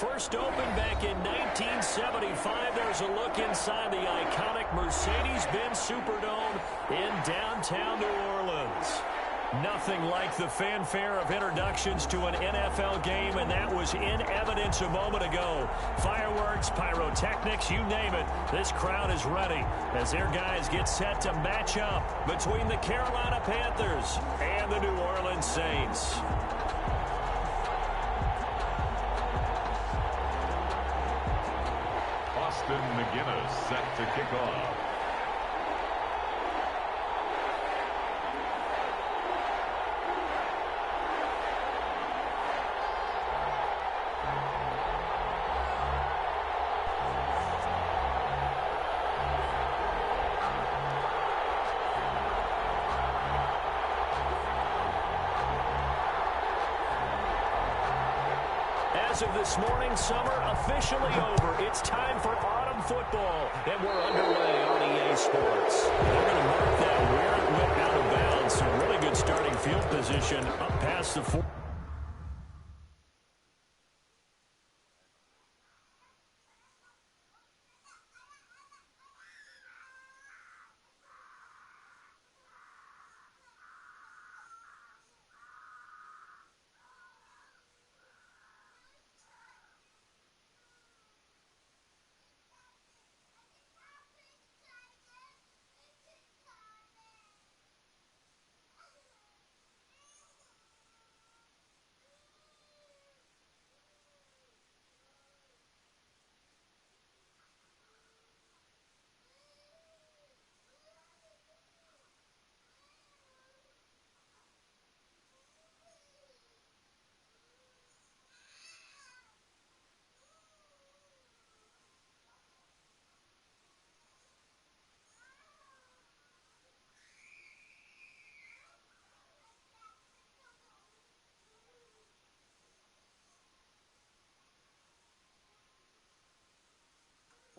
First opened back in 1975. There's a look inside the iconic Mercedes-Benz Superdome in downtown New Orleans. Nothing like the fanfare of introductions to an NFL game, and that was in evidence a moment ago. Fireworks, pyrotechnics, you name it. This crowd is ready as their guys get set to match up between the Carolina Panthers and the New Orleans Saints. Austin McGinnis set to kick off. As of this morning, summer officially over. It's time for autumn football, and we're underway on EA Sports. They're going to mark that where it went out of bounds. Some really good starting field position up past the 4.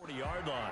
Yard line.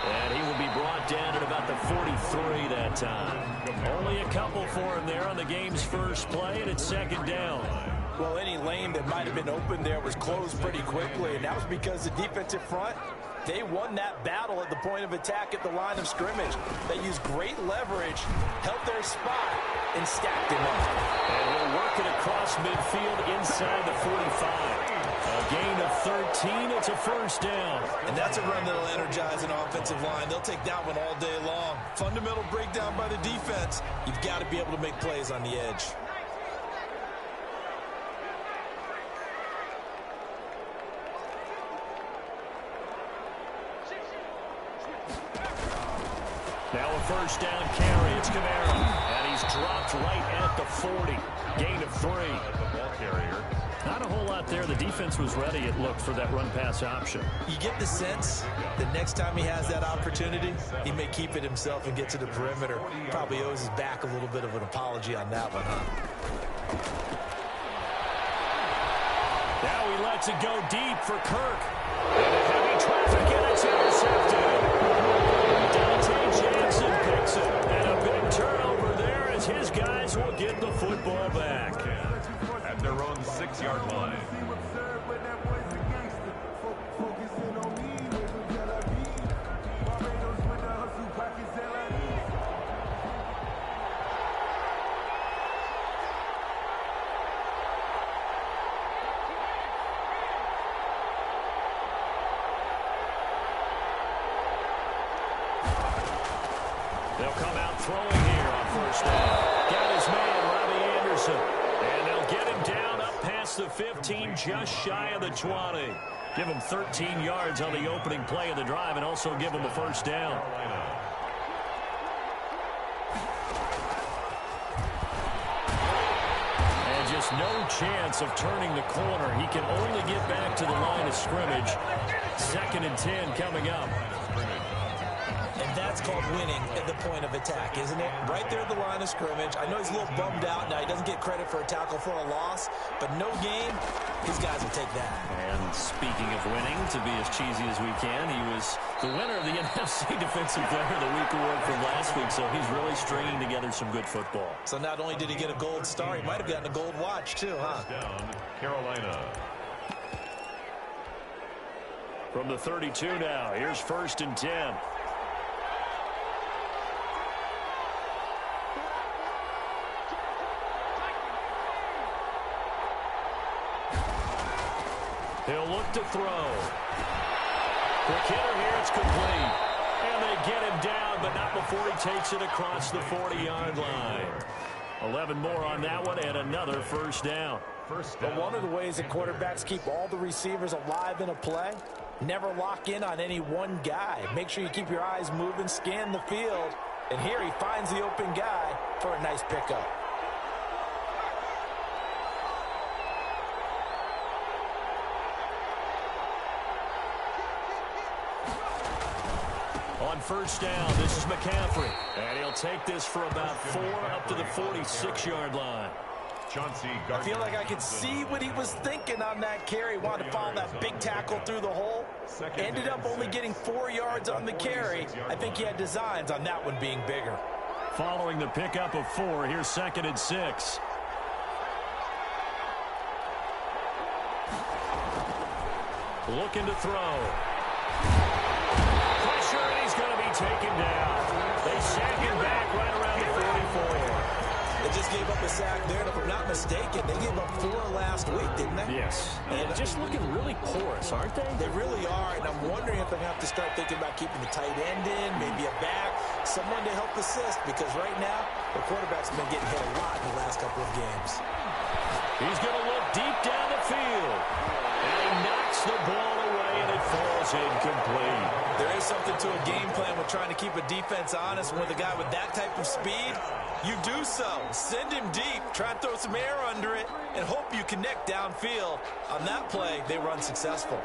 And he will be brought down at about the 43 that time. Only a couple for him there on the game's first play, and it's second down. Well, any lane that might have been open there was closed pretty quickly, and that was because the defensive front, they won that battle at the point of attack at the line of scrimmage. They used great leverage, held their spot, and stacked him up. And we'll work it across midfield inside the 45. A gain of 13, it's a first down. And that's a run that'll energize an offensive line. They'll take that one all day long. Fundamental breakdown by the defense. You've got to be able to make plays on the edge. Now a first down carry. It's Camara. And he's dropped right at the 40. Gain of 3. Ball carrier. Not a whole lot there. The defense was ready, it looked, for that run-pass option. You get the sense that next time he has that opportunity, he may keep it himself and get to the perimeter. Probably owes his back a little bit of an apology on that one, huh? Now he lets it go deep for Kirk. And heavy traffic, and it's intercepted. Dante Jackson picks it. And a big turnover there as his guys will get the football back. At their own 6-yard line. They'll come out throwing here on first down. Got his man, Robbie Anderson. And they'll get him down up past the 15, just shy of the 20. Give him 13 yards on the opening play of the drive and also give him a first down. just no chance of turning the corner. He can only get back to the line of scrimmage. 2nd and 10 coming up. And that's called winning at the point of attack, isn't it? Right there at the line of scrimmage. I know he's a little bummed out now. He doesn't get credit for a tackle for a loss, but no game, these guys will take that. And speaking of winning, to be as cheesy as we can, he was the winner of the NFC Defensive Player of the Week award from last week, so he's really stringing together some good football. So not only did he get a gold star, he might have gotten a gold watch too, huh? Down, Carolina. From the 32 now, here's 1st and 10. He'll look to throw. Quick hitter here, it's complete. And they get him down, but not before he takes it across the 40-yard line. 11 more on that one, and another first down. But one of the ways that quarterbacks keep all the receivers alive in a play, never lock in on any one guy. Make sure you keep your eyes moving, scan the field. And here he finds the open guy for a nice pickup. On 1st down, this is McCaffrey. And he'll take this for about 4 up to the 46-yard line. I feel like I could see what he was thinking on that carry. Wanted to follow that big tackle through the hole. Ended up only getting 4 yards on the carry. I think he had designs on that one being bigger. Following the pickup of 4, here's 2nd and 6. Looking to throw. Pressure, and he's going to be taken down. They sack him back right around the 44. They just gave up a sack there, and if I'm not mistaken, they gave up 4 last week, didn't they? Yes. And just looking really porous, aren't they? They really are, and I'm wondering if they have to start thinking about keeping the tight end in, maybe a back, someone to help assist, because right now, the quarterback's been getting hit a lot in the last couple of games. He's going to look deep down the field, and he knocks the ball away, and it falls incomplete. There is something to a game plan with trying to keep a defense honest. With a guy with that type of speed, you do so. Send him deep, try and throw some air under it, and hope you connect downfield. On that play, they run successful.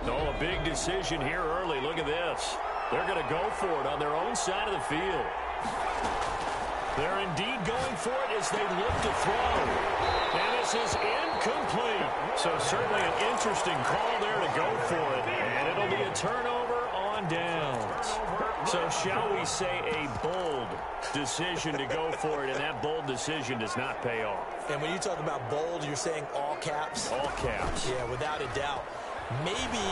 Oh, a big decision here early. Look at this. They're going to go for it on their own side of the field. They're indeed going for it as they look to throw. And this is incomplete. So certainly an interesting call there to go for it. And it'll be a turnover on downs. So shall we say a bold decision to go for it, and that bold decision does not pay off. And when you talk about bold, you're saying all caps? All caps. Yeah, without a doubt. Maybe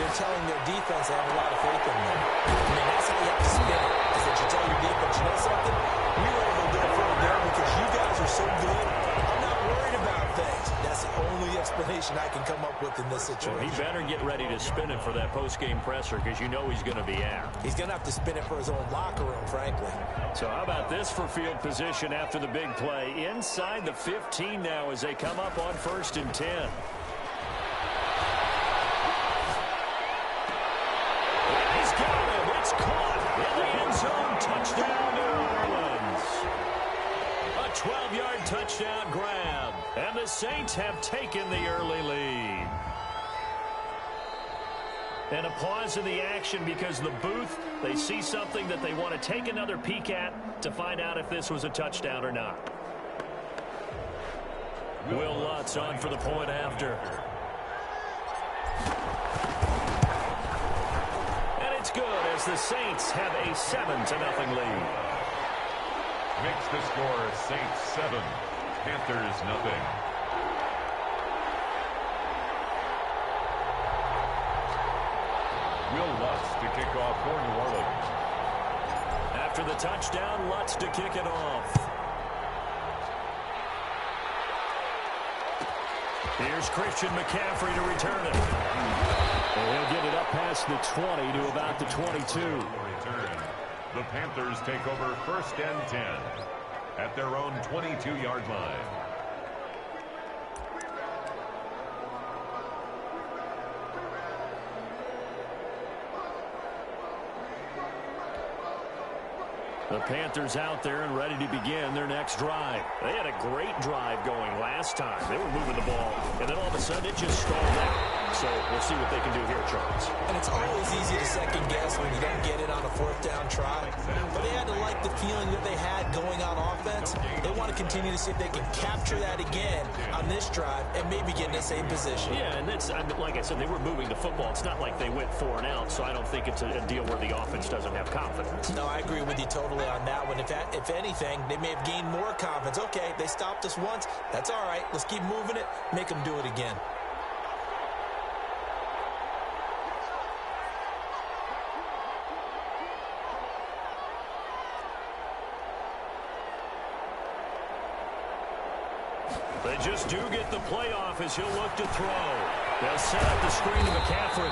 they're telling their defense they have a lot of faith in them. I mean, that's how you have to spin it, is that you tell your defense, you know something? We were able to go forward there because you guys are so good. I'm not worried about things. That's the only explanation I can come up with in this situation. Well, he better get ready to spin it for that post-game presser because you know he's going to be out. He's going to have to spin it for his own locker room, frankly. So how about this for field position after the big play? Inside the 15 now as they come up on 1st and 10. Touchdown, New Orleans. A 12-yard touchdown grab. And the Saints have taken the early lead. And a pause in the action because the booth, they see something that they want to take another peek at to find out if this was a touchdown or not. Will Lutz on for the point after. It's good as the Saints have a 7-0 lead. Makes the score Saints 7, Panthers 0. Will Lutz to kick off for New Orleans. After the touchdown, Lutz to kick it off. Here's Christian McCaffrey to return it. And he'll get it up past the 20 to about the 22. Return. The Panthers take over 1st and 10 at their own 22-yard line. The Panthers out there and ready to begin their next drive. They had a great drive going last time. They were moving the ball, and then all of a sudden it just stalled out. So we'll see what they can do here, Charles. And it's always easy to second guess when you don't get it on a fourth down try. But they had to like the feeling that they had going on offense. They want to continue to see if they can capture that again on this drive and maybe get in the same position. Yeah, and that's, like I said, they were moving the football. It's not like they went 4 and out, so I don't think it's a deal where the offense doesn't have confidence. No, I agree with you totally on that one. If anything, they may have gained more confidence. Okay, they stopped us once. That's all right. Let's keep moving it. Make them do it again. They just do get the playoff as he'll look to throw. They'll set up the screen to McCaffrey.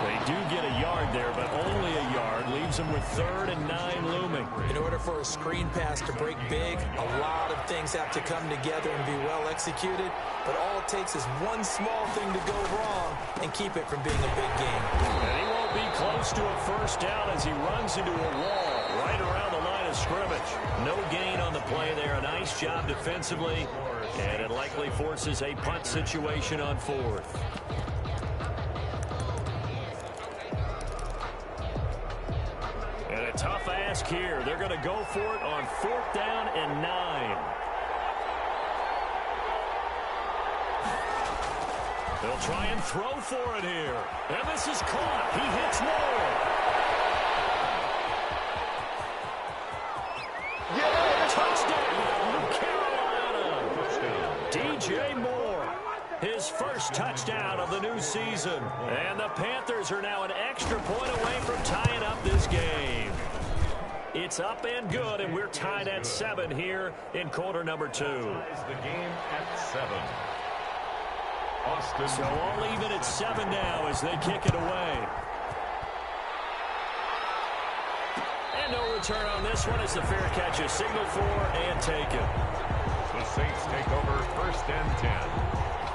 They do get a yard there, but only a yard. Leaves them with 3rd and 9 looming. In order for a screen pass to break big, a lot of things have to come together and be well executed. But all it takes is one small thing to go wrong and keep it from being a big game. And he won't be close to a first down as he runs into a wall right around the line of scrimmage. No gain on the play there. A nice job defensively. And it likely forces a punt situation on 4th. And a tough ask here. They're going to go for it on 4th down and 9. They'll try and throw for it here. And this is caught. He hits Moore. Touchdown, Carolina. DJ Moore, his first touchdown of the new season. And the Panthers are now an extra point away from tying up this game. It's up and good, and we're tied at 7 here in quarter number 2. The game at 7. Austin. So all even at 7 now as they kick it away. And no return on this one as the fair catch is signaled for and taken. The Saints take over 1st and 10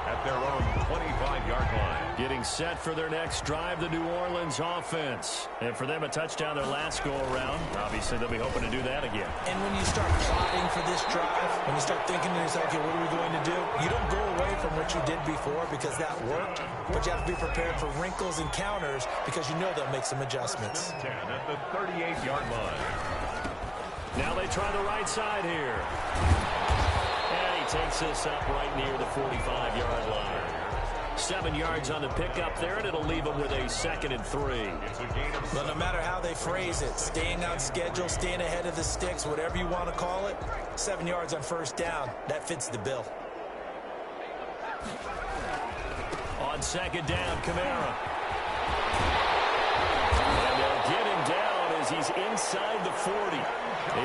at their own 25-yard line. Getting set for their next drive, the New Orleans offense. And for them, a touchdown their last go-around. Obviously, they'll be hoping to do that again. And when you start plotting for this drive, when you start thinking to yourself, okay, what are we going to do? You don't go away from what you did before because that worked, but you have to be prepared for wrinkles and counters because you know they'll make some adjustments. 10 at the 38-yard line. Now they try the right side here. And he takes this up right near the 45-yard line. 7 yards on the pickup there, and it'll leave them with a 2nd and 3. But no matter how they phrase it, staying on schedule, staying ahead of the sticks, whatever you want to call it, 7 yards on 1st down, that fits the bill. On 2nd down, Kamara. And they'll get him down as he's inside the 40.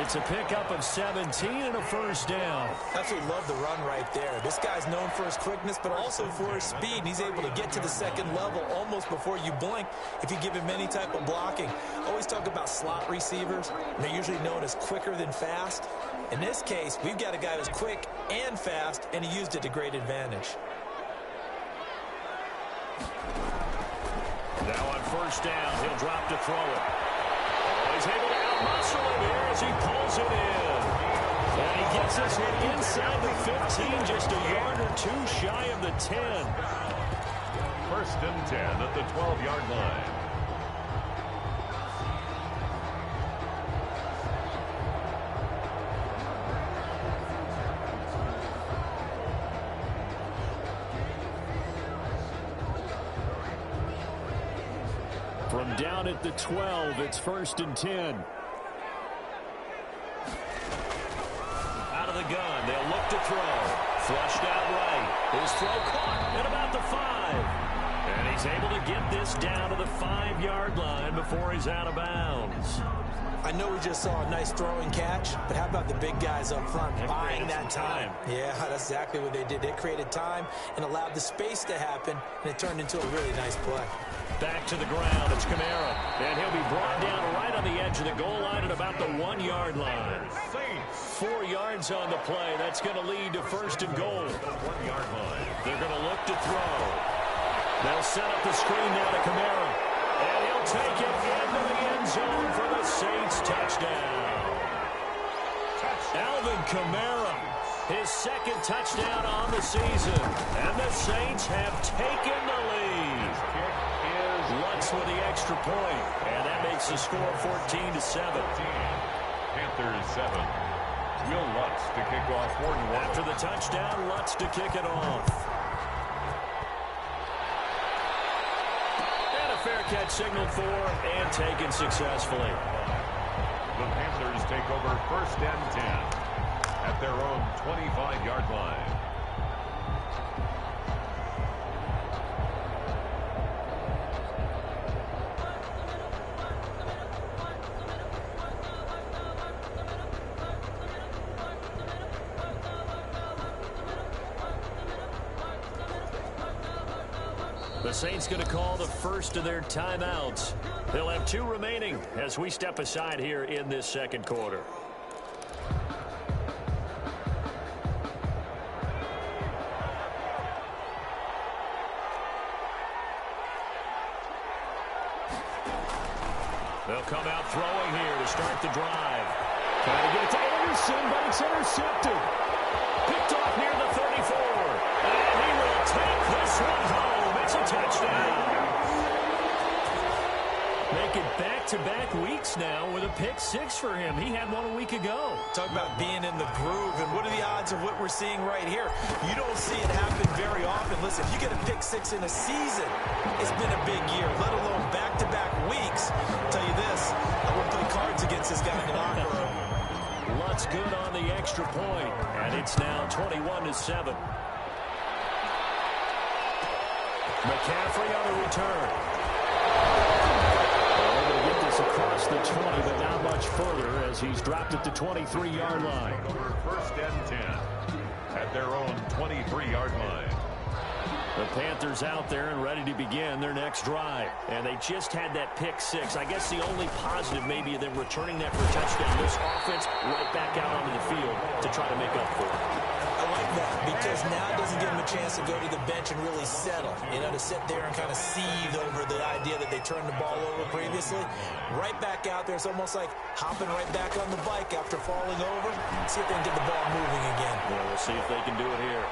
It's a pickup of 17 and a 1st down. Absolutely love the run right there. This guy's known for his quickness, but also for his speed. And he's able to get to the 2nd level almost before you blink if you give him any type of blocking. Always talk about slot receivers. They're usually known as quicker than fast. In this case, we've got a guy who's quick and fast, and he used it to great advantage. Now on 1st down, he'll drop to throw it. He's able to out-muscle him here as he pulls it in. And he gets this one inside the 15, just a yard or 2 shy of the 10. 1st and 10 at the 12-yard line. From down at the 12, it's 1st and 10. Out of the gun, they'll look to throw. Flushed out right. His throw caught at about the 5. And he's able to get this down to the 5-yard line before he's out of bounds. I know we just saw a nice throwing catch, but how about the big guys up front buying that time? Yeah, that's exactly what they did. They created time and allowed the space to happen, and it turned into a really nice play. Back to the ground, it's Kamara. And he'll be brought down right on the edge of the goal line at about the 1-yard line. 4 yards on the play. That's going to lead to 1st and goal. 1-yard line. They're going to look to throw. They'll set up the screen now to Kamara. And he'll take it into the end zone for the Saints touchdown. Alvin Kamara, his second touchdown on the season. And the Saints have taken the lead. Lutz with the extra point, and that makes the score 14-7. Panthers 7. Will Lutz to kick off 4-1. After the touchdown, Lutz to kick it off. And a fair catch signaled for and taken successfully. The Panthers take over 1st and 10 at their own 25-yard line. The Saints going to call the first of their timeouts. They'll have 2 remaining as we step aside here in this second quarter. They'll come out throwing here to start the drive. Trying to get it to Anderson, but it's intercepted. Picked off near the 34. And he will take this one home. It's a touchdown. Make it back-to-back weeks now with a pick 6 for him. He had one a week ago. Talk about being in the groove, and what are the odds of what we're seeing right here? You don't see it happen very often. Listen, if you get a pick 6 in a season, it's been a big year, let alone back-to-back weeks. I'll tell you this, I wouldn't play cards against this guy in the locker room. Lutz good on the extra point, and it's now 21-7. McCaffrey on the return. Able to get this across the 20, but not much further as he's dropped it to 23-yard line. Over 1st and 10 at their own 23-yard line. The Panthers out there and ready to begin their next drive. And they just had that pick 6. I guess the only positive maybe of them returning that for a touchdown. This offense right back out onto the field to try to make up for it. I like that because now it doesn't give them a chance to go to the bench and really settle. You know, to sit there and kind of seethe over the idea that they turned the ball over previously. Right back out there. It's almost like hopping right back on the bike after falling over. See if they can get the ball moving again. Yeah, we'll see if they can do it here.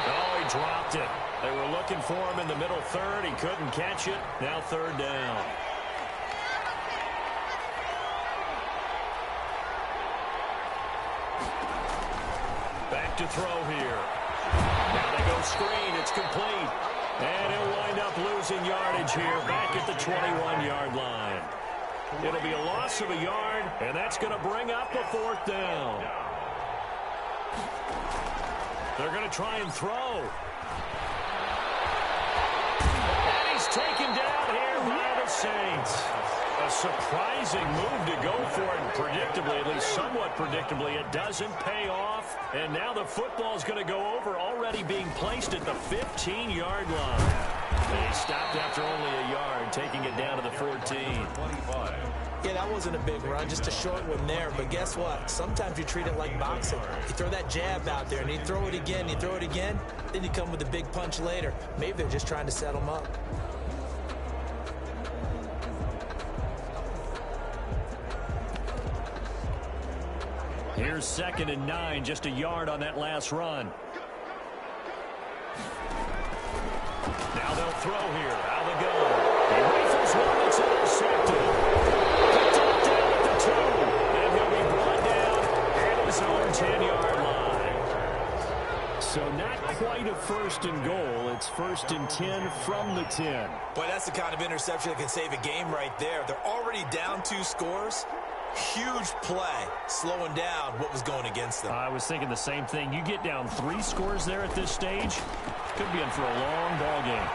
Oh, he dropped it. They were looking for him in the middle third. He couldn't catch it. Now 3rd down. Back to throw here. Now they go screen. It's complete. And he'll wind up losing yardage here back at the 21-yard line. It'll be a loss of a yard, and that's going to bring up a 4th down. They're going to try and throw. And he's taken down here by the Saints. A surprising move to go for it, predictably, at least somewhat predictably. It doesn't pay off, and now the football's going to go over, already being placed at the 15-yard line. And he stopped after only a yard, taking it down to the 14. 25. Yeah, that wasn't a big run, just a short one there. But guess what? Sometimes you treat it like boxing. You throw that jab out there, and you throw it again, you throw it again, then you come with a big punch later. Maybe they're just trying to set them up. Here's 2nd and 9, just a yard on that last run. Now they'll throw here. Out they go. He rifles one that's intercepted. Picked up down at the 2. And he'll be brought down at his own 10-yard line. So not quite a 1st and goal. It's 1st and 10 from the 10. Boy, that's the kind of interception that can save a game right there. They're already down 2 scores. Huge play, slowing down what was going against them. I was thinking the same thing. You get down 3 scores there at this stage, could be in for a long ball game.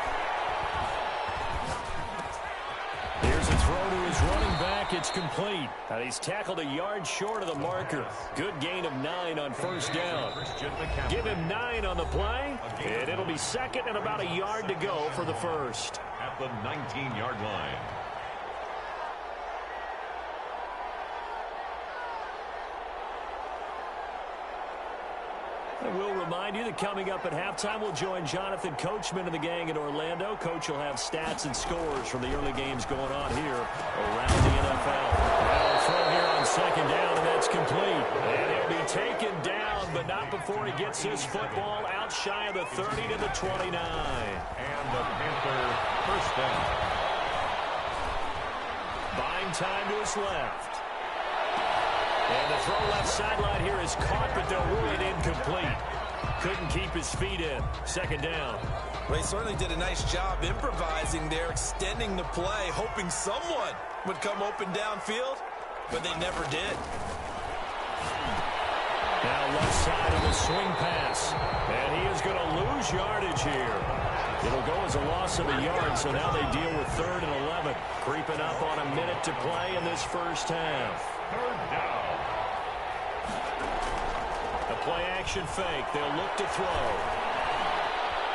Here's a throw to his running back. It's complete. And he's tackled a yard short of the marker. Good gain of 9 on 1st down. Give him 9 on the play, and it'll be 2nd and about a yard to go for the 1st. At the 19-yard line. And we'll remind you that coming up at halftime, we'll join Jonathan Coachman and the gang in Orlando. Coach will have stats and scores from the early games going on here around the NFL. Now throw here on 2nd down. gets his football out shy of the 30 to the 29. And the Panther first down. Buying time to his left. And the throw left sideline here is caught, but they'll rule it incomplete. Couldn't keep his feet in. Second down. Well, he certainly did a nice job improvising there, extending the play, hoping someone would come open downfield, but they never did. Now left side of the swing pass. And he is going to lose yardage here. It'll go as a loss of a yard, so now they deal with 3rd and 11. Creeping up on a minute to play in this first half. 3rd down. A play action fake. They'll look to throw.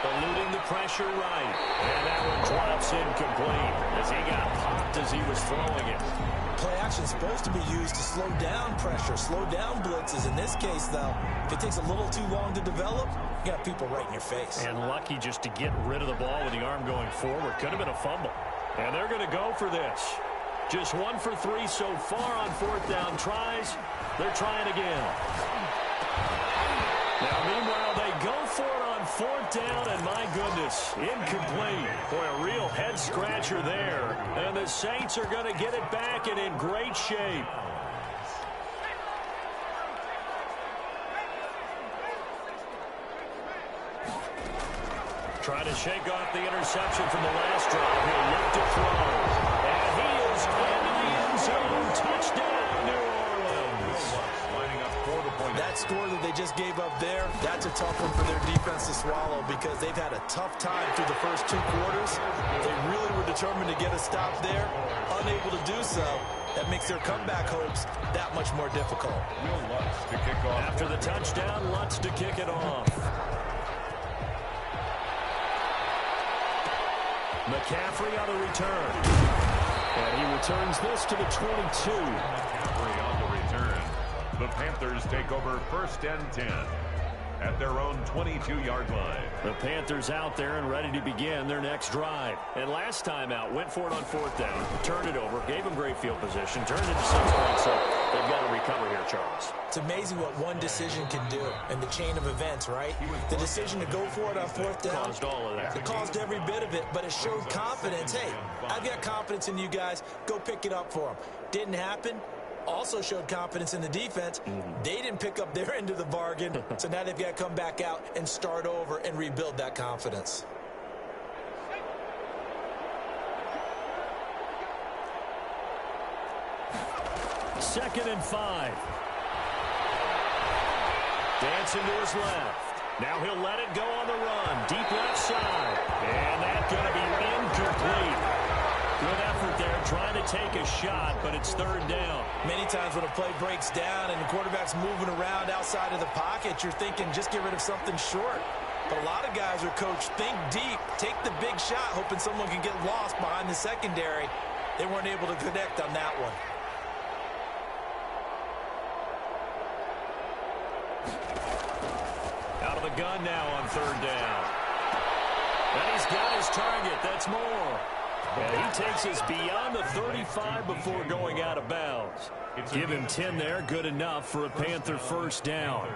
Eluding the pressure right. And that one drops incomplete as he got popped as he was throwing it. Play action is supposed to be used to slow down pressure, slow down blitzes. In this case, though, if it takes a little too long to develop, you got people right in your face. And lucky just to get rid of the ball with the arm going forward. Could have been a fumble. And they're going to go for this. Just 1 for 3 so far on 4th down tries. They're trying again. Now, meanwhile, they go for it on 4th down, and my goodness, incomplete. Boy, a real head-scratcher there. And the Saints are going to get it back and in great shape. Trying to shake off the interception from the last drive. He'll look to throw. And he is into the end zone. Touchdown, New Orleans. Lining up for the point. That score that they just gave up there, that's a tough one for their defense to swallow because they've had a tough time through the first 2 quarters. They really were determined to get a stop there. Unable to do so, that makes their comeback hopes that much more difficult. Will Lutz to kick off. After the touchdown, Lutz to kick it off. McCaffrey on the return. And he returns this to the 22. McCaffrey on the return. The Panthers take over 1st and 10 at their own 22-yard line. The Panthers out there and ready to begin their next drive. And last time out, went for it on 4th down, turned it over, gave them great field position, turned it into 6 points, so they've got to recover here, Charles. It's amazing what one decision can do in the chain of events, right? The decision to go for it on 4th down. Caused all of that. It caused every bit of it, but it showed confidence. Hey, I've got confidence in you guys. Go pick it up for them. Didn't happen. Also showed confidence in the defense. They didn't pick up their end of the bargain, so now they've got to come back out and start over and rebuild that confidence. Second and 5. Dancing to his left. Now he'll let it go on the run. Deep left side. And that's going to be incomplete. Good effort there, trying to take a shot, but it's 3rd down. Many times when a play breaks down and the quarterback's moving around outside of the pocket, you're thinking just get rid of something short. But a lot of guys are coached, think deep, take the big shot, hoping someone can get lost behind the secondary. They weren't able to connect on that one. Out of the gun now on 3rd down. And he's got his target. That's more. And he takes us beyond the 35 before going out of bounds. Give him 10 there. Good enough for a Panther first down.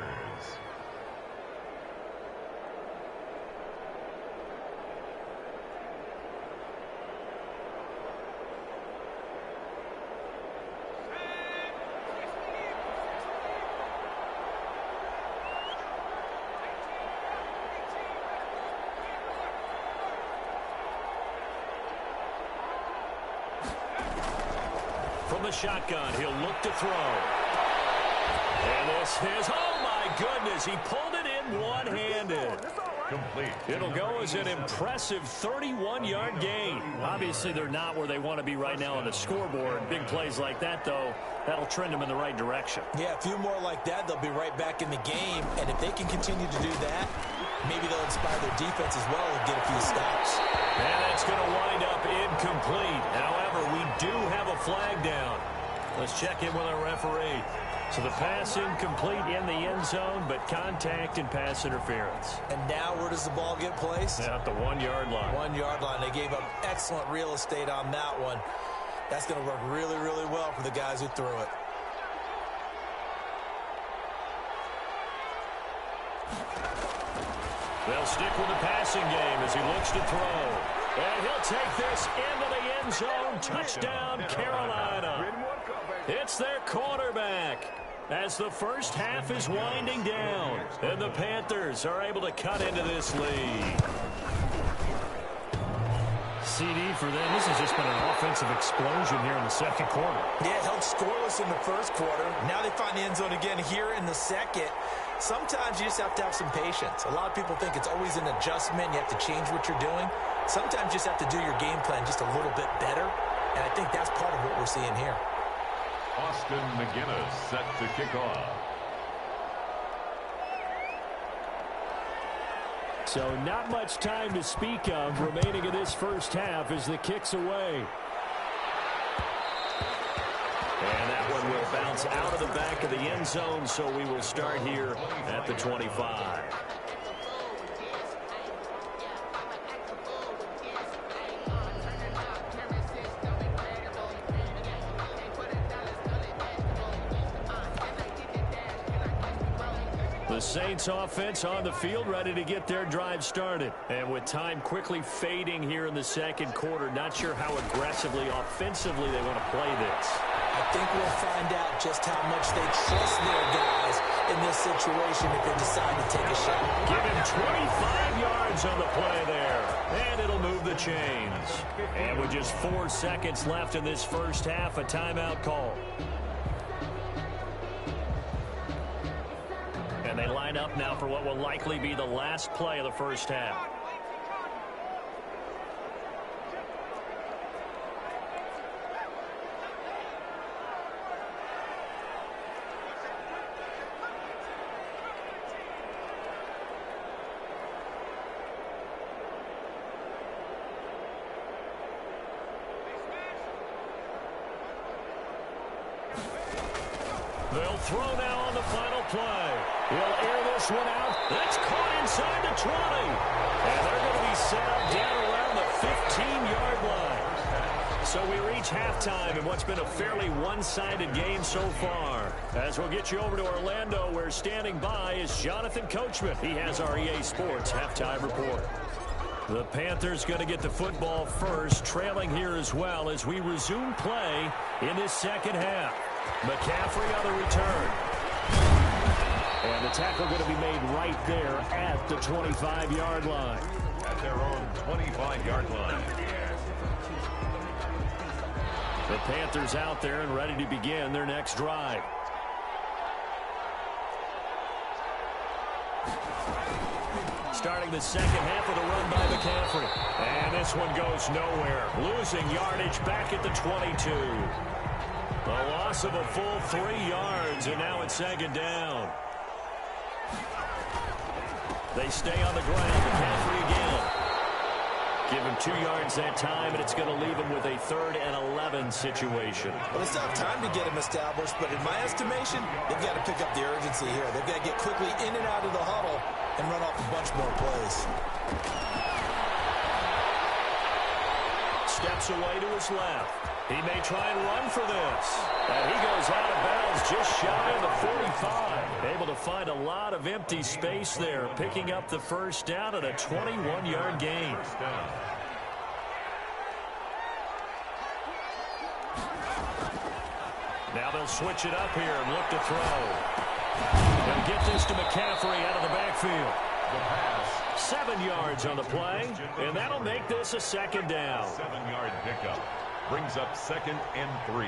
From the shotgun, he'll look to throw. And this is, oh my goodness, he pulled it in one-handed. Complete. It'll go as an impressive 31-yard gain. Obviously, they're not where they want to be right now on the scoreboard. Big plays like that, though, that'll trend them in the right direction. Yeah, a few more like that, they'll be right back in the game. And if they can continue to do that, maybe they'll inspire their defense as well and get a few stops. And that's going to wind up incomplete. However, we do have a flag down. Let's check in with our referee. So the pass incomplete in the end zone, but contact and pass interference. And now where does the ball get placed? At the 1-yard line. 1-yard line. They gave up excellent real estate on that one. That's going to work really, really well for the guys who threw it. They'll stick with the passing game as he looks to throw. And he'll take this into the end zone. Touchdown, Carolina. It's their quarterback as the first half is winding down. And the Panthers are able to cut into this lead. CD for them. This has just been an offensive explosion here in the second quarter. Yeah, held scoreless in the first quarter. Now they find the end zone again here in the second. Sometimes you just have to have some patience. A lot of people think it's always an adjustment. You have to change what you're doing. Sometimes you just have to do your game plan just a little bit better. And I think that's part of what we're seeing here. Austin McGinnis set to kick off. So not much time to speak of remaining in this first half as the kick's away. And that one will bounce out of the back of the end zone, so we will start here at the 25. The Saints offense on the field ready to get their drive started. And with time quickly fading here in the second quarter, not sure how aggressively, offensively they want to play this. I think we'll find out just how much they trust their guys in this situation if they decide to take a shot. Give him 25 yards on the play there. And it'll move the chains. And with just 4 seconds left in this first half, a timeout call. And they line up now for what will likely be the last play of the first half. They'll throw now on the final play. He'll air this one out. That's caught inside the 20. And they're going to be set up down around the 15-yard line. So we reach halftime in what's been a fairly one-sided game so far. As we'll get you over to Orlando, where standing by is Jonathan Coachman. He has our EA Sports halftime report. The Panthers going to get the football first, trailing here as well as we resume play in this second half. McCaffrey on the return. And the tackle going to be made right there at the 25-yard line. At their own 25-yard line. The Panthers out there and ready to begin their next drive. Starting the second half with a run by McCaffrey. And this one goes nowhere. Losing yardage back at the 22. A loss of a full 3 yards, and now it's second down. They stay on the ground. McCaffrey again. Give him 2 yards that time, and it's going to leave him with a 3rd and 11 situation. Well, they still have time to get him established, but in my estimation, they've got to pick up the urgency here. They've got to get quickly in and out of the huddle and run off a bunch more plays. Steps away to his left. He may try and run for this. And he goes out of bounds just shy of the 45. Able to find a lot of empty space there, picking up the first down at a 21-yard gain. Now they'll switch it up here and look to throw. They'll get this to McCaffrey out of the backfield. The pass. 7 yards on the play, and that'll make this a second down. 7-yard pickup. Brings up 2nd and 3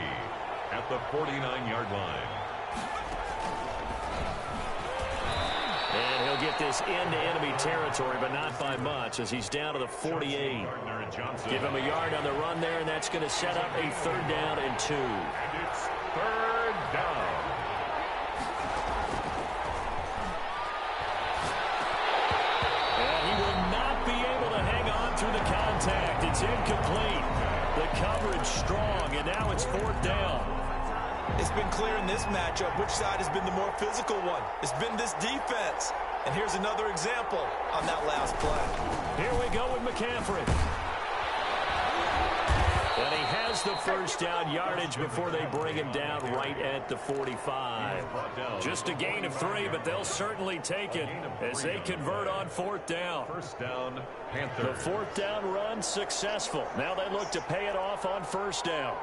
at the 49-yard line. And he'll get this into enemy territory, but not by much, as he's down to the 48. Give him a yard on the run there, and that's going to set up a 3rd down and 2. And it's 3rd down. And he will not be able to hang on through the contact. It's incomplete. The coverage strong, and now it's 4th down. It's been clear in this matchup which side has been the more physical one. It's been this defense. And here's another example on that last play. Here we go with McCaffrey. And he has gains the first down yardage before they bring him down right at the 45. Just a gain of 3, but they'll certainly take it as they convert on 4th down. First down, Panthers. The 4th down run successful. Now they look to pay it off on 1st down.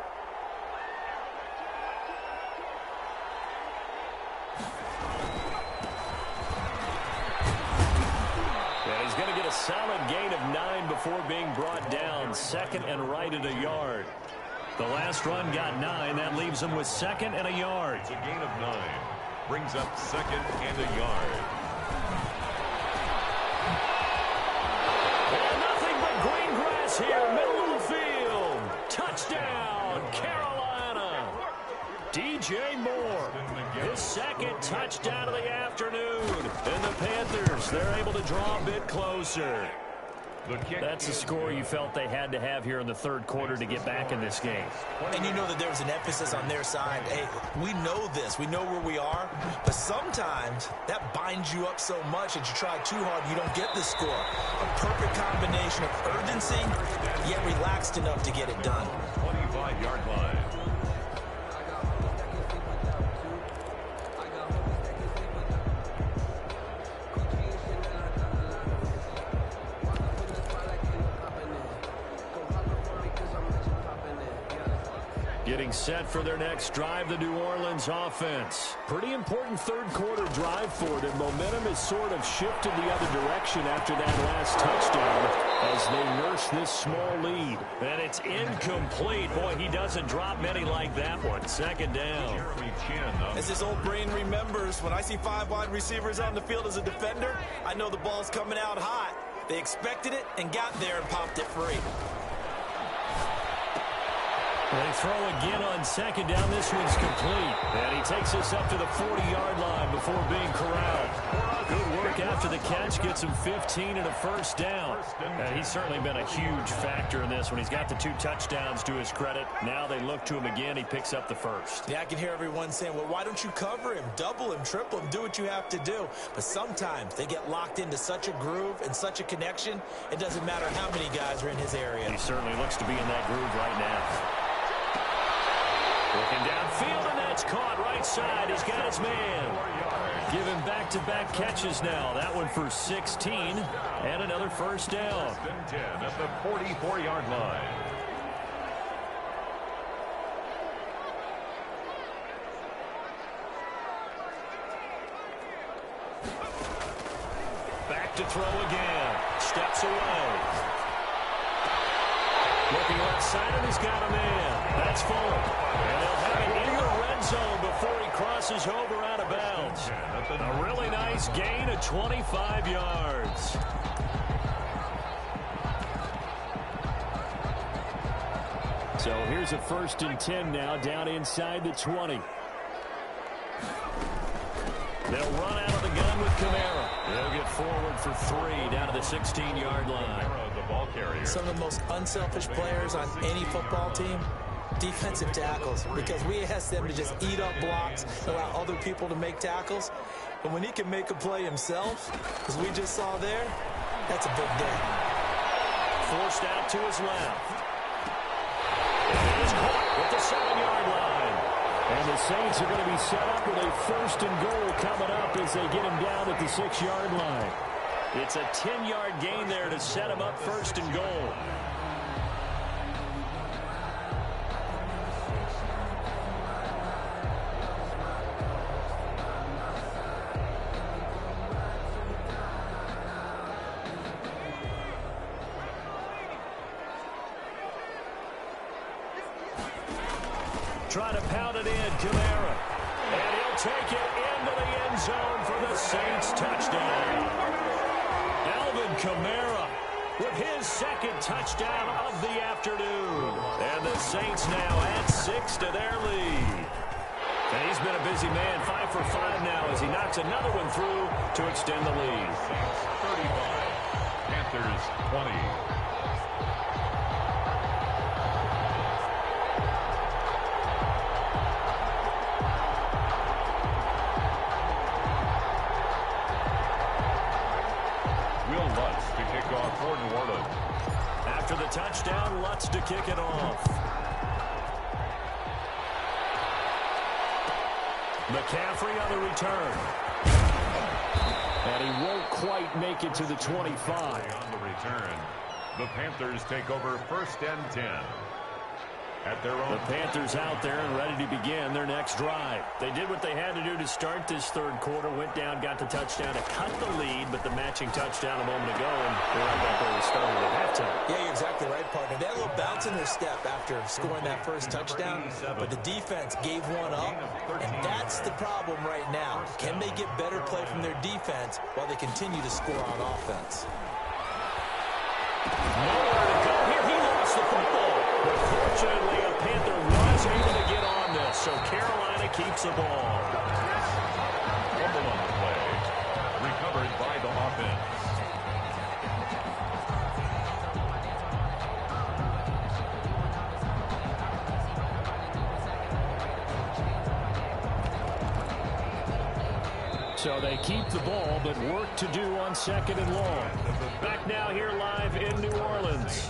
And he's going to get a solid gain of 9 before being brought down. 2nd and right at a yard. The last run got 9. That leaves him with 2nd and a yard. It's a gain of 9. Brings up 2nd and a yard. And nothing but green grass here, middle of the field. Touchdown, Carolina. DJ Moore, his 2nd touchdown of the afternoon. And the Panthers, they're able to draw a bit closer. That's a score you felt they had to have here in the 3rd quarter to get back in this game. And you know that there was an emphasis on their side. Hey, we know this. We know where we are. But sometimes that binds you up so much that you try too hard, you don't get the score. A perfect combination of urgency, yet relaxed enough to get it done. 25-yard line. Getting set for their next drive, the New Orleans offense. Pretty important 3rd quarter drive for them. Momentum has sort of shifted the other direction after that last touchdown as they nurse this small lead. And it's incomplete. Boy, he doesn't drop many like that one. 2nd down. As his old brain remembers, when I see 5 wide receivers on the field as a defender, I know the ball's coming out hot. They expected it and got there and popped it free. They throw again on 2nd down. This one's complete. And he takes us up to the 40-yard line before being corralled. Good work after the catch. Gets him 15 and a 1st down. And he's certainly been a huge factor in this one. He's got the 2 touchdowns to his credit. Now they look to him again. He picks up the 1st. Yeah, I can hear everyone saying, well, why don't you cover him, double him, triple him, do what you have to do. But sometimes they get locked into such a groove and such a connection, it doesn't matter how many guys are in his area. He certainly looks to be in that groove right now. Looking downfield, and that's caught right side. He's got his man. Give him back-to-back catches now. That one for 16, and another 1st down. 10 at the 44-yard line. Back to throw again. Steps away. Looking left side, and he's got a man. That's full. And they'll have it in the red zone before he crosses over out of bounds. A really nice gain of 25 yards. So here's a 1st and 10 now, down inside the 20. They'll run out of the gun with Kamara. They'll get forward for 3 down to the 16-yard line. Some of the most unselfish players on any football team, defensive tackles, because we ask them to just eat up blocks, allow other people to make tackles. But when he can make a play himself, as we just saw there, that's a big day. Forced out to his left. And he's caught at the 7-yard line. And the Saints are going to be set up with a 1st and goal coming up as they get him down at the 6-yard line. It's a 10-yard gain there to set him up 1st and goal. Trying to pound it in, Kamara. And he'll take it into the end zone for the Saints touchdown. Alvin Kamara with his 2nd touchdown of the afternoon. And the Saints now add 6 to their lead. And he's been a busy man, 5 for 5 now as he knocks another one through to extend the lead. 35, Panthers 20. After the touchdown, Lutz to kick it off. McCaffrey on the return. And he won't quite make it to the 25. On the return, the Panthers take over 1st and 10. At their own. The Panthers out there and ready to begin their next drive. They did what they had to do to start this third quarter. Went down, got the touchdown to cut the lead, but the matching touchdown a moment ago, and they're right back where they started at halftime. Yeah, you're exactly right, partner. They had a little bounce in their step after scoring that first touchdown, but the defense gave one up, and that's the problem right now. Can they get better play from their defense while they continue to score on offense? Nowhere to go here. He lost the football. But fortunately, a Panther was able to get on this, so Carolina keeps the ball. Fumble on the play. Recovered by the offense. So they keep the ball, but work to do on 2nd and long. Back now here live in New Orleans.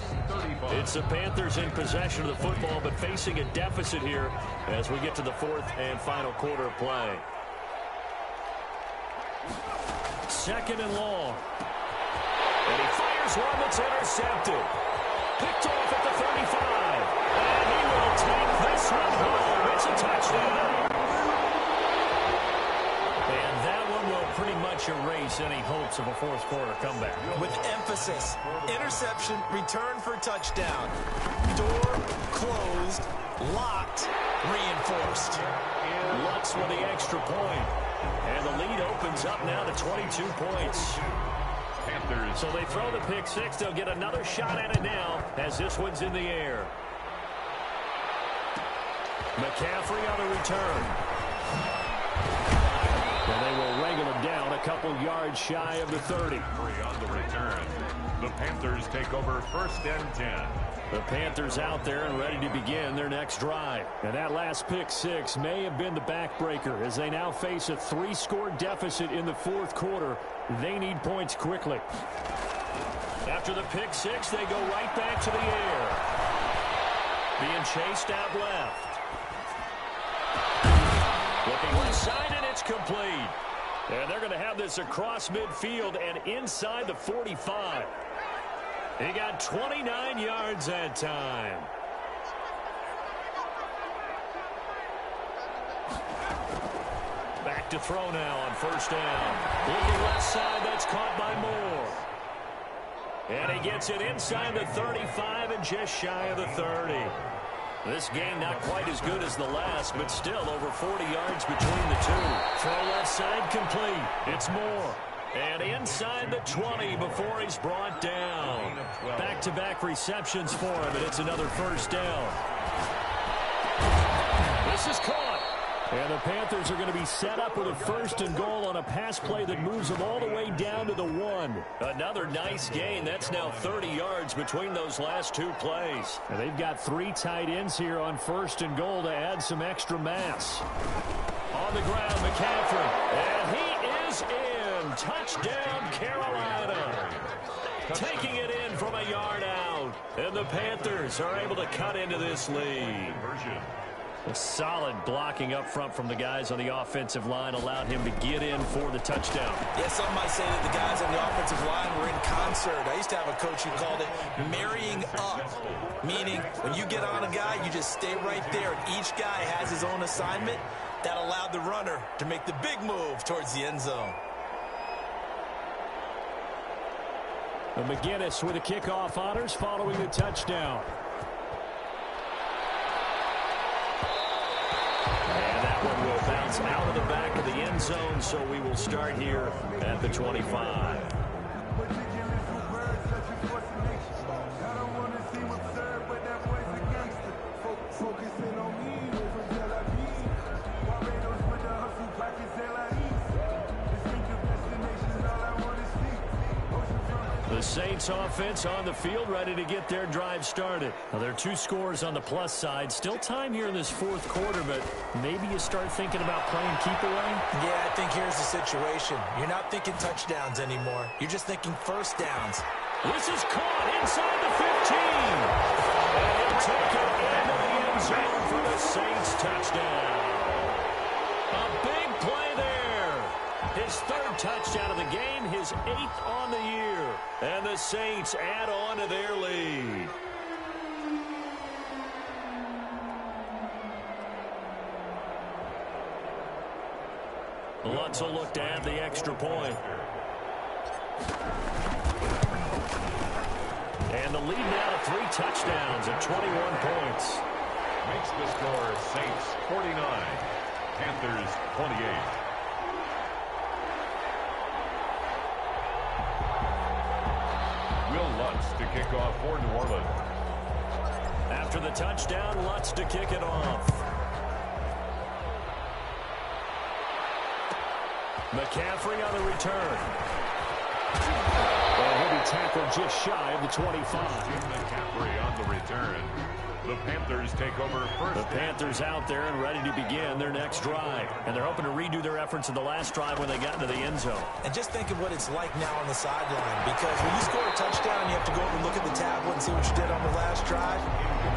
It's the Panthers in possession of the football, but facing a deficit here as we get to the 4th and final quarter of play. 2nd and long. And he fires one that's intercepted. Picked off at the 35. And he will take this one home. It's a touchdown. And that one will pretty much erase any hopes of a fourth quarter comeback. With emphasis, interception, return for touchdown. Door closed, locked, reinforced. Lutz with the extra point. And the lead opens up now to 22 points. Panthers. So they throw the pick six. They'll get another shot at it now as this one's in the air. McCaffrey on the return. And they will wrangle him down a couple yards shy of the 30. On the return, the Panthers take over 1st and 10. The Panthers out there and ready to begin their next drive. And that last pick six may have been the backbreaker as they now face a 3-score deficit in the fourth quarter. They need points quickly. After the pick six, they go right back to the air. Being chased out left. Looking left side, and it's complete. And they're going to have this across midfield and inside the 45. He got 29 yards that time. Back to throw now on 1st down. Looking left side, that's caught by Moore. And he gets it inside the 35 and just shy of the 30. This game not quite as good as the last, but still over 40 yards between the two. Throw left side complete. It's Moore. And inside the 20 before he's brought down. Back-to-back receptions for him, and it's another 1st down. This is caught. And the Panthers are going to be set up with a 1st and goal on a pass play that moves them all the way down to the 1. Another nice gain. That's now 30 yards between those last two plays. And they've got 3 tight ends here on 1st and goal to add some extra mass. On the ground, McCaffrey. And he is in. Touchdown, Carolina. Taking it in from a yard out. And the Panthers are able to cut into this lead. A solid blocking up front from the guys on the offensive line allowed him to get in for the touchdown. Yeah, some might say that the guys on the offensive line were in concert. I used to have a coach who called it marrying up, meaning when you get on a guy, you just stay right there, and each guy has his own assignment. That allowed the runner to make the big move towards the end zone. And McGinnis with the kickoff honors following the touchdown. And that one will bounce out of the back of the end zone, so we will start here at the 25. The Saints offense on the field, ready to get their drive started. Now, there are 2 scores on the plus side. Still time here in this fourth quarter, but maybe you start thinking about playing keep away? Yeah, I think here's the situation. You're not thinking touchdowns anymore. You're just thinking 1st downs. This is caught inside the 15. And he'll take it into the end zone for the Saints touchdown. A big His third touchdown of the game, his 8th on the year. And the Saints add on to their lead. Lutz will look to add the extra point. And the lead now to 3 touchdowns at 21 points. Makes the score Saints 49, Panthers 28. Will Lutz to kick off for New Orleans. After the touchdown, Lutz to kick it off. McCaffrey on the return. And he'll be tackled just shy of the 25. McCaffrey on the return. The Panthers take over first. The Panthers out there and ready to begin their next drive. And they're hoping to redo their efforts in the last drive when they got into the end zone. And just think of what it's like now on the sideline. Because when you score a touchdown, you have to go over and look at the tablet and see what you did on the last drive.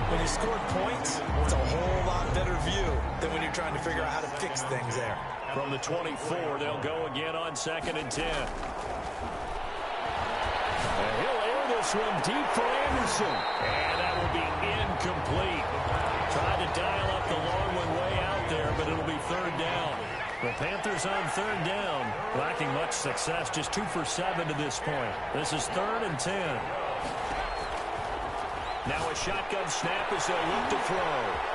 When you scored points, it's a whole lot better view than when you're trying to figure out how to fix things there. From the 24, they'll go again on 2nd and 10. And he'll air this one deep for Anderson. And that will be incomplete. Tried to dial up the long one way out there, but it'll be 3rd down. The Panthers on 3rd down, lacking much success, just 2 for 7 to this point. This is 3rd and 10. Now a shotgun snap as they'll look to throw.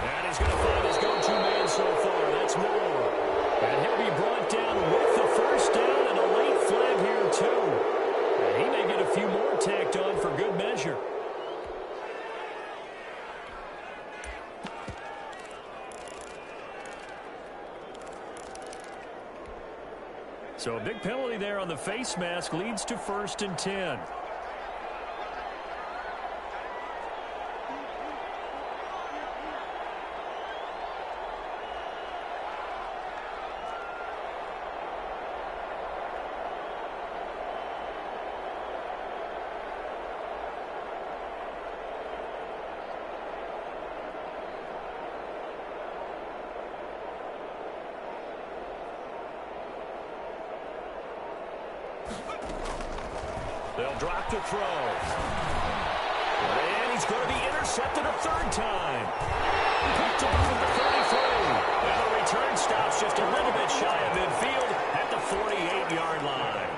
And he's going to find his go-to man so far. That's Moore. And he'll be brought down with the first down and a late flag here, too. And he may get a few more tacked on for good measure. So a big penalty there on the face mask leads to 1st and 10. They'll drop to throw. And he's going to be intercepted a 3rd time. Picked off at the 33. And the return stops just a little bit shy of midfield at the 48-yard line.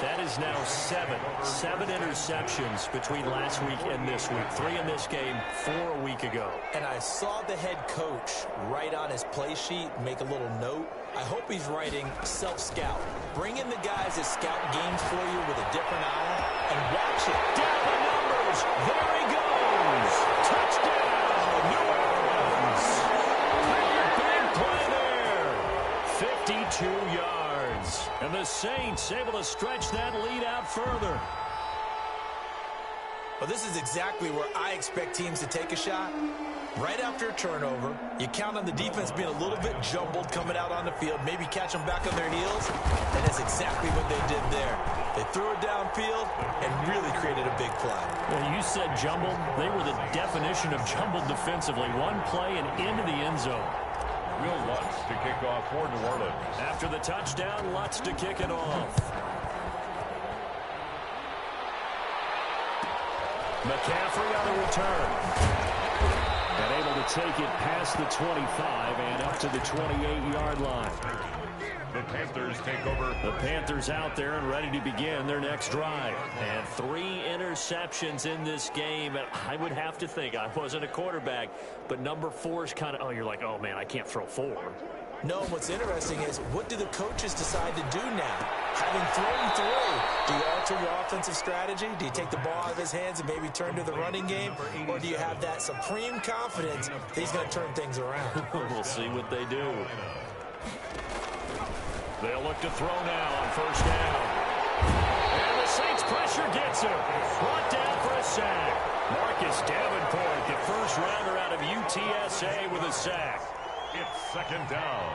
That is now 7 interceptions between last week and this week. 3 in this game, 4 a week ago. And I saw the head coach write on his play sheet, make a little note. I hope he's writing self-scout. Bring in the guys that scout games for you with a different eye and watch it. Down the numbers. There he goes. Touchdown, New Orleans. Big play there. 52 yards. And the Saints able to stretch that lead out further. Well, this is exactly where I expect teams to take a shot. Right after a turnover, you count on the defense being a little bit jumbled coming out on the field, maybe catch them back on their heels, and that's exactly what they did there. They threw it downfield and really created a big play. Well, you said jumbled. They were the definition of jumbled defensively. One play and into the end zone. Will Lutz to kick off for New Orleans. After the touchdown, Lutz to kick it off. McCaffrey on the return. And able to take it past the 25 and up to the 28-yard line. The Panthers take over. The Panthers out there and ready to begin their next drive. And 3 interceptions in this game. And I would have to think, I wasn't a quarterback, but number 4 is kind of, oh, you're like, oh, man, I can't throw 4. No, what's interesting is what do the coaches decide to do now? Having thrown 3, do you alter your offensive strategy? Do you take the ball out of his hands and maybe turn to the running game? Or do you have that supreme confidence that he's going to turn things around? We'll see what they do. They'll look to throw now on first down. And the Saints pressure gets him. Brought down for a sack. Marcus Davenport, the first rounder out of UTSA with a sack. It's 2nd down.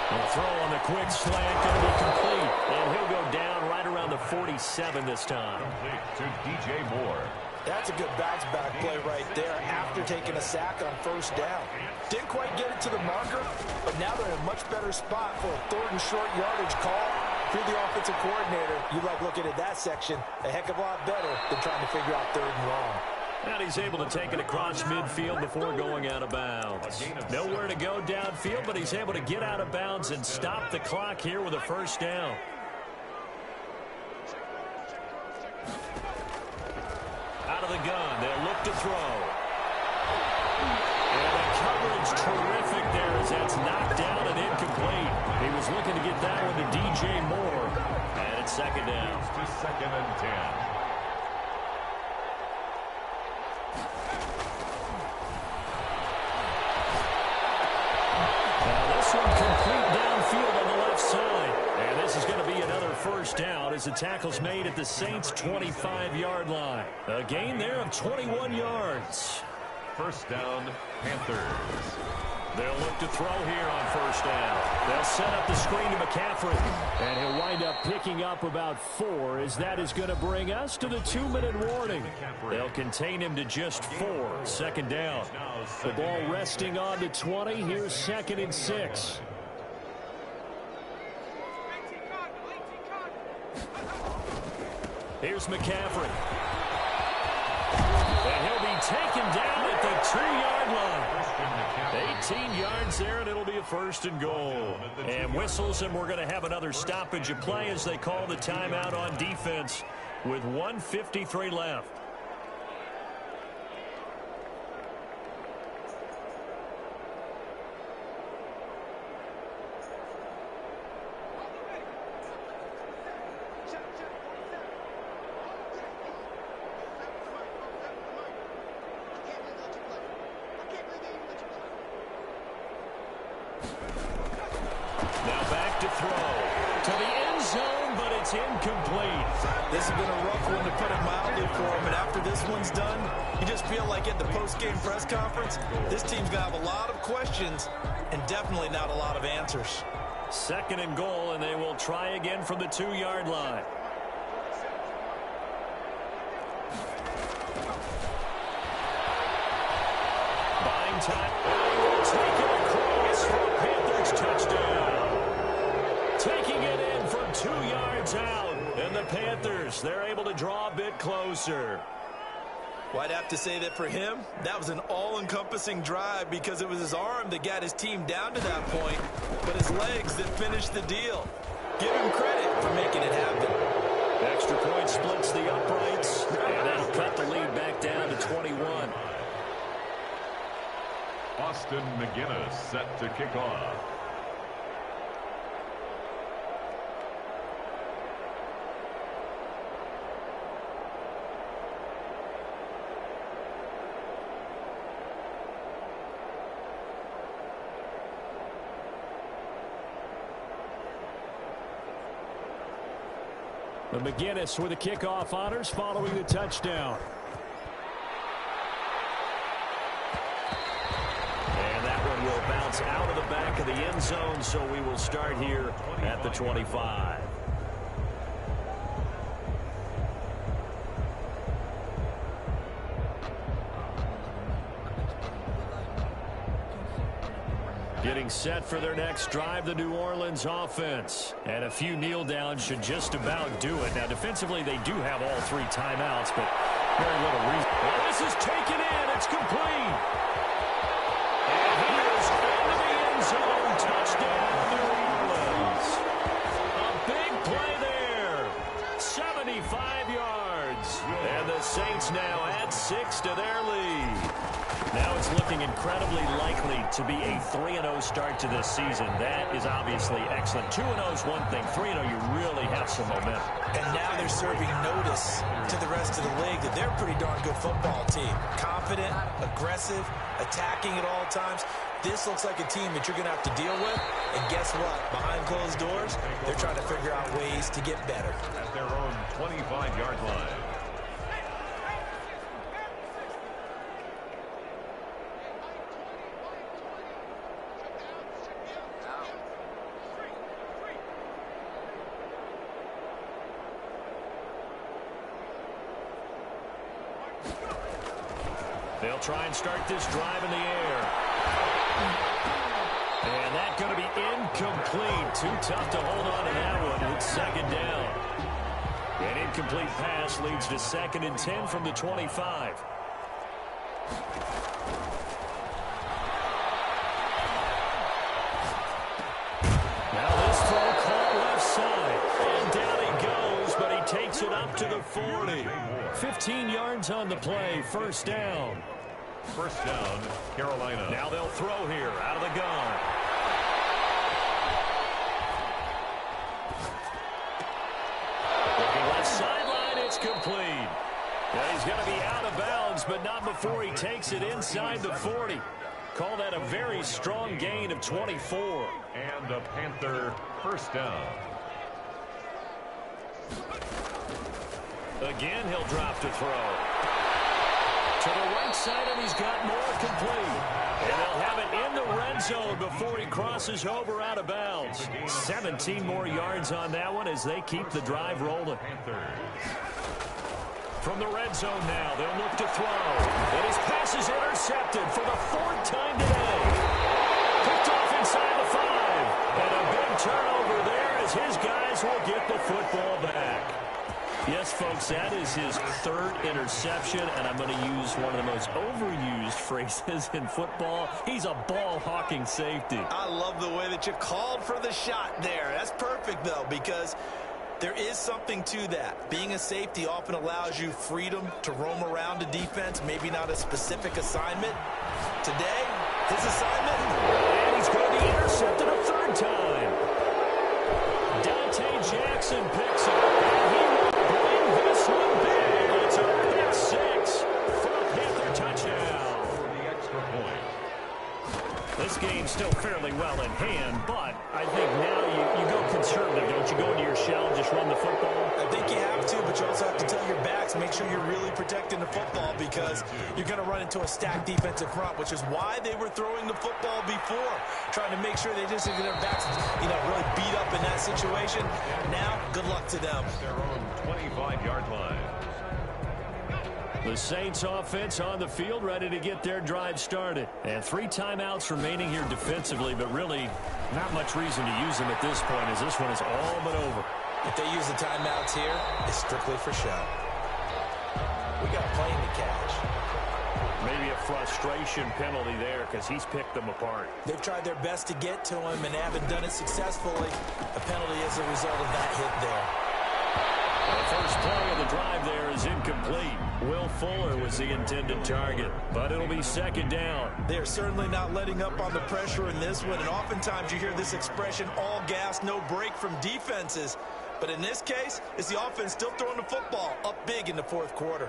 The throw on the quick slant going to be complete. And he'll go down right around the 47 this time. Complete to DJ Moore. That's a good bounce-back play right there. After after taking a sack on first down. Didn't quite get it to the marker, but now they're in a much better spot for a third and short yardage call. If you're the offensive coordinator, you like looking at that section a heck of a lot better than trying to figure out third and long. And he's able to take it across midfield before going out of bounds. Nowhere to go downfield, but he's able to get out of bounds and stop the clock here with a first down. Out of the gun, they'll look to throw. And the coverage terrific there as that's knocked down and incomplete. He was looking to get that one to DJ Moore. And it's second down. To second and 10. Complete downfield on the left side. And this is going to be another first down as the tackle's made at the Saints' 25-yard line. A gain there of 21 yards. First down, Panthers. They'll look to throw here on first down. They'll set up the screen to McCaffrey. And he'll wind up picking up about 4 as that is going to bring us to the 2-minute warning. They'll contain him to just 4. Second down. The ball resting on the 20. Here's second and 6. Here's McCaffrey. And he'll be taken down at the 2-yard line. 18 yards there, and it'll be a first and goal. And whistles, and we're going to have another stoppage of play as they call the timeout on defense with 1:53 left. Incomplete. This has been a rough one, to put it mildly, for him. And after this one's done, you just feel like at the post-game press conference, this team's going to have a lot of questions and definitely not a lot of answers. Second and goal, and they will try again from the 2-yard line. Buying time. Take it across for a Panthers touchdown. Taking it in from 2 yards out. And the Panthers, they're able to draw a bit closer. Well, I'd have to say that for him, that was an all-encompassing drive because it was his arm that got his team down to that point, but his legs that finished the deal. Give him credit for making it happen. Extra point splits the uprights, and that'll cut the lead back down to 21. Austin McGinnis set to kick off. The McGinnis with the kickoff honors following the touchdown. And that one will bounce out of the back of the end zone, so we will start here at the 25. Getting set for their next drive, the New Orleans offense. And a few kneel downs should just about do it. Now, defensively, they do have all 3 timeouts, but very little reason. Well, this is taken in. It's complete. And he is into the end zone. Touchdown, New Orleans. A big play there. 75 yards. And the Saints now add 6 to their lead. Now it's looking incredibly likely to be a 3-0 start to this season. That is obviously excellent. 2-0 is one thing. 3-0, you really have some momentum. And now they're serving notice to the rest of the league that they're a pretty darn good football team. Confident, aggressive, attacking at all times. This looks like a team that you're going to have to deal with. And guess what? Behind closed doors, they're trying to figure out ways to get better. At their own 25-yard line. They'll try and start this drive in the air. And that's going to be incomplete. Too tough to hold on to that one. It's second down. An incomplete pass leads to 2nd and 10 from the 25. Now this throw caught left side. And down he goes, but he takes it up to the 40. 15 yards on the play. First down. First down, Carolina. Now they'll throw here out of the gun. Looking left sideline, it's complete. Now he's going to be out of bounds, but not before he takes it inside the 40. Call that a very strong gain of 24. And a Panther first down. Again, he'll drop to throw. To the right side, and he's got more complete. And they'll have it in the red zone before he crosses over out of bounds. 17 more yards on that one as they keep the drive rolling. From the red zone now, they'll look to throw. And his pass is intercepted for the 4th time today. Picked off inside the 5. And a big turnover there as his guys will get the football back. Yes, folks, that is his 3rd interception, and I'm going to use one of the most overused phrases in football. He's a ball-hawking safety. I love the way that you called for the shot there. That's perfect, though, because there is something to that. Being a safety often allows you freedom to roam around a defense, maybe not a specific assignment. Today, his assignment, and he's going to be intercepted a 3rd time. Dante Jackson picks it, and he will bring this one big. It's a pick 6 for a Panther touchdown. For the extra point. This game's still fairly well in hand, but I think now you go conservative, don't you? Go into your shell and just run the football? I think you have to, but you also have to tell your backs, make sure you're really protecting the football because you're going to run into a stacked defensive front, which is why they were throwing the football before, trying to make sure they just get their backs, really beat up in that situation. Now, good luck to them. Their own 25-yard line. The Saints offense on the field, ready to get their drive started. And 3 timeouts remaining here defensively, but really not much reason to use them at this point as this one is all but over. If they use the timeouts here, it's strictly for show. We got a plane to catch. Maybe a frustration penalty there because he's picked them apart. They've tried their best to get to him and haven't done it successfully. A penalty as a result of that hit there. The first play of the drive there is incomplete. Will Fuller was the intended target, but it'll be 2nd down. They're certainly not letting up on the pressure in this one, and oftentimes you hear this expression, all gas, no break from defenses. But in this case, it's the offense still throwing the football up big in the 4th quarter.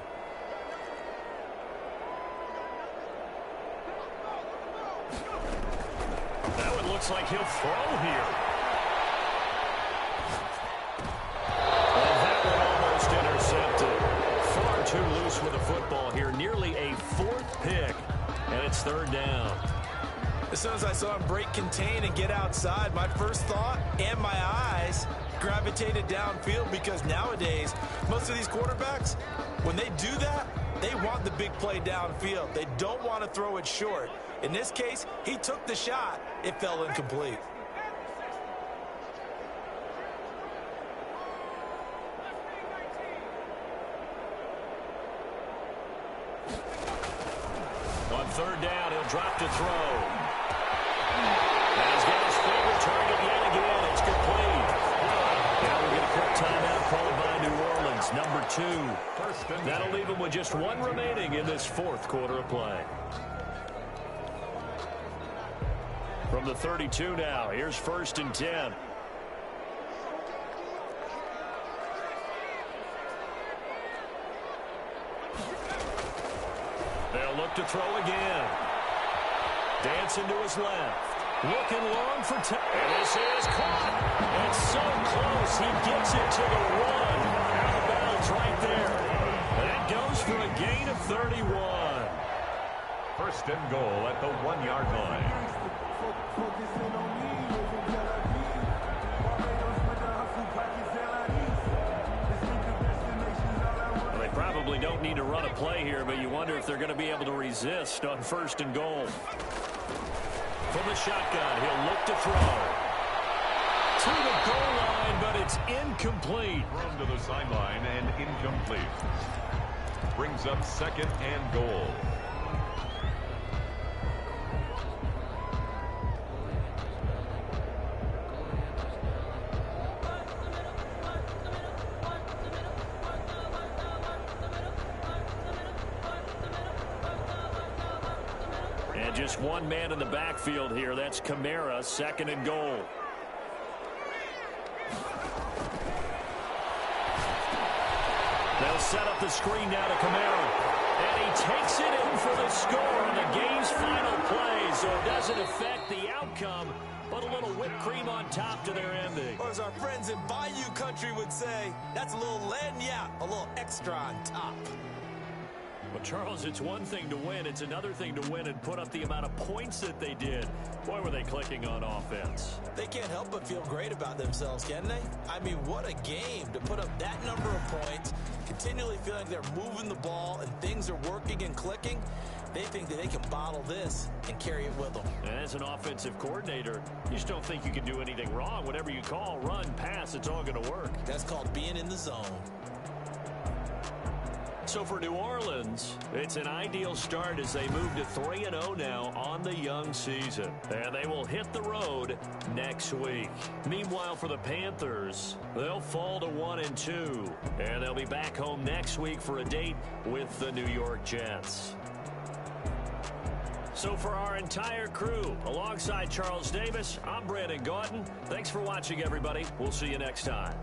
That one looks like he'll throw here. Intercepted. Far too loose with the football here. Nearly a 4th pick. And it's 3rd down. As soon as I saw him break contain and get outside, my first thought and my eyes gravitated downfield because nowadays, most of these quarterbacks, when they do that, they want the big play downfield. They don't want to throw it short. In this case, he took the shot. It fell incomplete. On 3rd down, he'll drop to throw. And he's got his favorite target yet again. It's complete. Now we'll get a quick timeout called by New Orleans, number 2. That'll leave him with just 1 remaining in this 4th quarter of play. From the 32 now, here's 1st and 10. They'll look to throw again. Dancing to his left. Looking long for time. And this is caught. It's so close. He gets it to the 1. Out of bounds right there. And that goes for a gain of 31. 1st and goal at the 1-yard line. probably don't need to run a play here, but you wonder if they're going to be able to resist on 1st and goal. From the shotgun, he'll look to throw. To the goal line, but it's incomplete. Thrown to the sideline and incomplete. Brings up 2nd and goal. And just one man in the backfield here. That's Kamara, 2nd and goal. They'll set up the screen now to Kamara. And he takes it in for the score on the game's final play. So it doesn't affect the outcome, but a little whipped cream on top to their ending. Or as our friends in Bayou Country would say, that's a little lagniappe, a little extra on top. Well, Charles, it's one thing to win. It's another thing to win and put up the amount of points that they did. Boy, were they clicking on offense. They can't help but feel great about themselves, can they? I mean, what a game to put up that number of points, continually feeling they're moving the ball and things are working and clicking. They think that they can bottle this and carry it with them. And as an offensive coordinator, you just don't think you can do anything wrong. Whatever you call, run, pass, it's all going to work. That's called being in the zone. So for New Orleans, it's an ideal start as they move to 3-0 now on the young season. And they will hit the road next week. Meanwhile, for the Panthers, they'll fall to 1-2. And they'll be back home next week for a date with the New York Jets. So for our entire crew, alongside Charles Davis, I'm Brandon Gaughton. Thanks for watching, everybody. We'll see you next time.